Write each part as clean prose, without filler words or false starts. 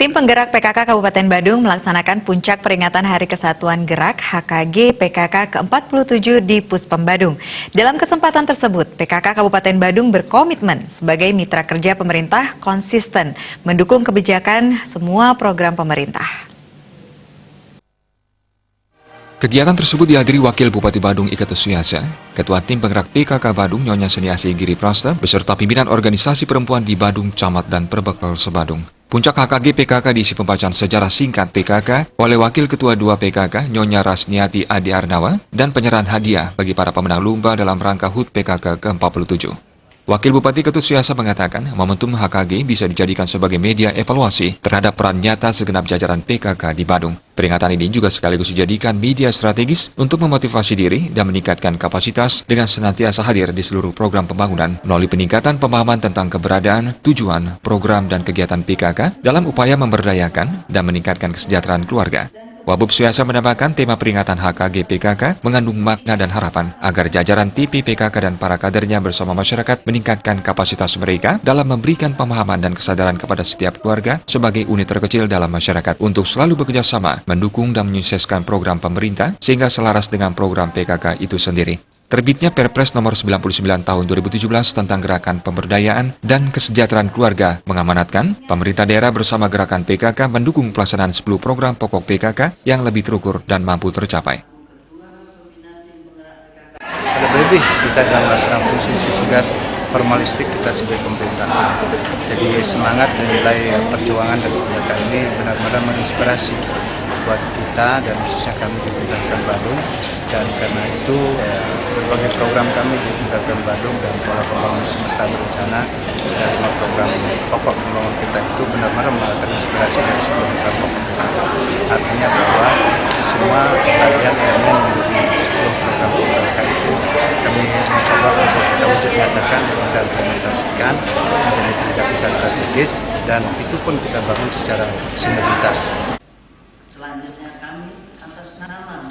Tim penggerak PKK Kabupaten Badung melaksanakan puncak peringatan Hari Kesatuan Gerak HKG PKK ke-47 di Puspem Badung. Dalam kesempatan tersebut, PKK Kabupaten Badung berkomitmen sebagai mitra kerja pemerintah konsisten mendukung kebijakan semua program pemerintah. Kegiatan tersebut dihadiri Wakil Bupati Badung Iketus Suyasa, Ketua Tim Penggerak PKK Badung Nyonya Seniasi Giri Prasta, beserta pimpinan organisasi perempuan di Badung, Camat, dan Perbekal Sebadung. Puncak HKG PKK diisi pembacaan sejarah singkat PKK oleh Wakil Ketua 2 PKK Nyonya Rasniati Adi Arnawa dan penyerahan hadiah bagi para pemenang lomba dalam rangka HUT PKK ke-47. Wakil Bupati Ketut Suyasa mengatakan momentum HKG bisa dijadikan sebagai media evaluasi terhadap peran nyata segenap jajaran PKK di Badung. Peringatan ini juga sekaligus dijadikan media strategis untuk memotivasi diri dan meningkatkan kapasitas dengan senantiasa hadir di seluruh program pembangunan melalui peningkatan pemahaman tentang keberadaan, tujuan, program, dan kegiatan PKK dalam upaya memberdayakan dan meningkatkan kesejahteraan keluarga. Wabub Suyasa menambahkan tema peringatan HKG PKK mengandung makna dan harapan agar jajaran TV PKK dan para kadernya bersama masyarakat meningkatkan kapasitas mereka dalam memberikan pemahaman dan kesadaran kepada setiap keluarga sebagai unit terkecil dalam masyarakat untuk selalu bekerja sama, mendukung dan menyukseskan program pemerintah sehingga selaras dengan program PKK itu sendiri. Terbitnya Perpres nomor 99 tahun 2017 tentang gerakan pemberdayaan dan kesejahteraan keluarga mengamanatkan pemerintah daerah bersama gerakan PKK mendukung pelaksanaan 10 program pokok PKK yang lebih terukur dan mampu tercapai. Lebih kita dalam melaksanakan fungsi tugas formalistik kita sebagai pemerintah. Jadi semangat dan nilai perjuangan dan kebijakan ini benar-benar menginspirasi buat kita dan khususnya kami di Kabupaten Badung, dan karena itu berbagai program kami di Kabupaten Badung dan pola pembangunan semesta berencana dan semua program pokok pembangunan kita itu benar-benar terinspirasi dari sebuah program pokok kita. Artinya bahwa semua bagian kami mendukung sebuah program pokok itu kami mencoba untuk kita wujud nyatakan dan implementasikan menjadi kebijakan strategis, dan itu pun kita bangun secara sinergitas.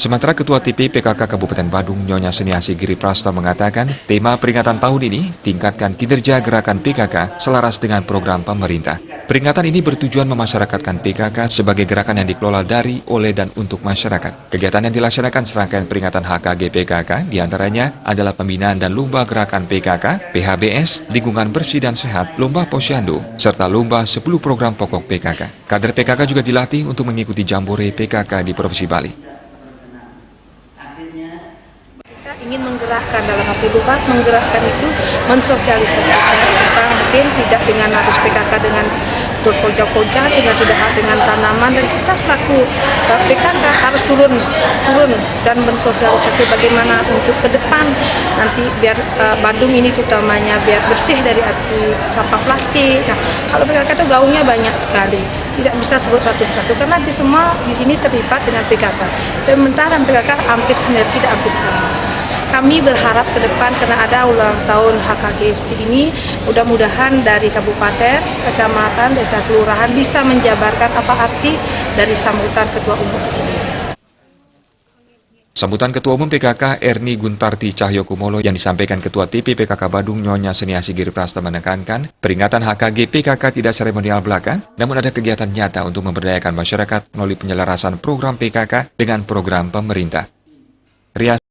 Sementara Ketua TP PKK Kabupaten Badung Nyonya Seniasi Giri Prasta mengatakan tema peringatan tahun ini tingkatkan kinerja gerakan PKK selaras dengan program pemerintah. Peringatan ini bertujuan memasyarakatkan PKK sebagai gerakan yang dikelola dari, oleh, dan untuk masyarakat. Kegiatan yang dilaksanakan serangkaian peringatan HKG PKK diantaranya adalah pembinaan dan lomba gerakan PKK, PHBS, lingkungan bersih dan sehat, lomba posyandu, serta lomba 10 program pokok PKK. Kader PKK juga dilatih untuk mengikuti jambore PKK di Provinsi Bali. Ingin menggerakkan dalam arti luas, menggerakkan itu mensosialisasikan tentang mungkin tidak dengan harus PKK dengan berpojok-pojok, tidak dengan tanaman, dan kita selaku PKK harus turun dan mensosialisasi bagaimana untuk ke depan nanti biar Badung ini utamanya biar bersih dari sampah plastik. Nah, kalau PKK itu gaungnya banyak sekali, tidak bisa sebut satu-satu karena di semua di sini terlibat dengan PKK. Pemerintahan PKK hampir sinergi, tidak hampir sama. Kami berharap ke depan karena ada ulang tahun HKG seperti ini, mudah-mudahan dari kabupaten, kecamatan, desa, kelurahan bisa menjabarkan apa arti dari sambutan Ketua Umum tersebut. Sambutan Ketua Umum PKK Erni Guntarti Cahyokumolo yang disampaikan Ketua TP PKK Badung Nyonya Seniasi Giri Prasta menekankan peringatan HKG PKK tidak seremonial belaka, namun ada kegiatan nyata untuk memberdayakan masyarakat melalui penyelarasan program PKK dengan program pemerintah.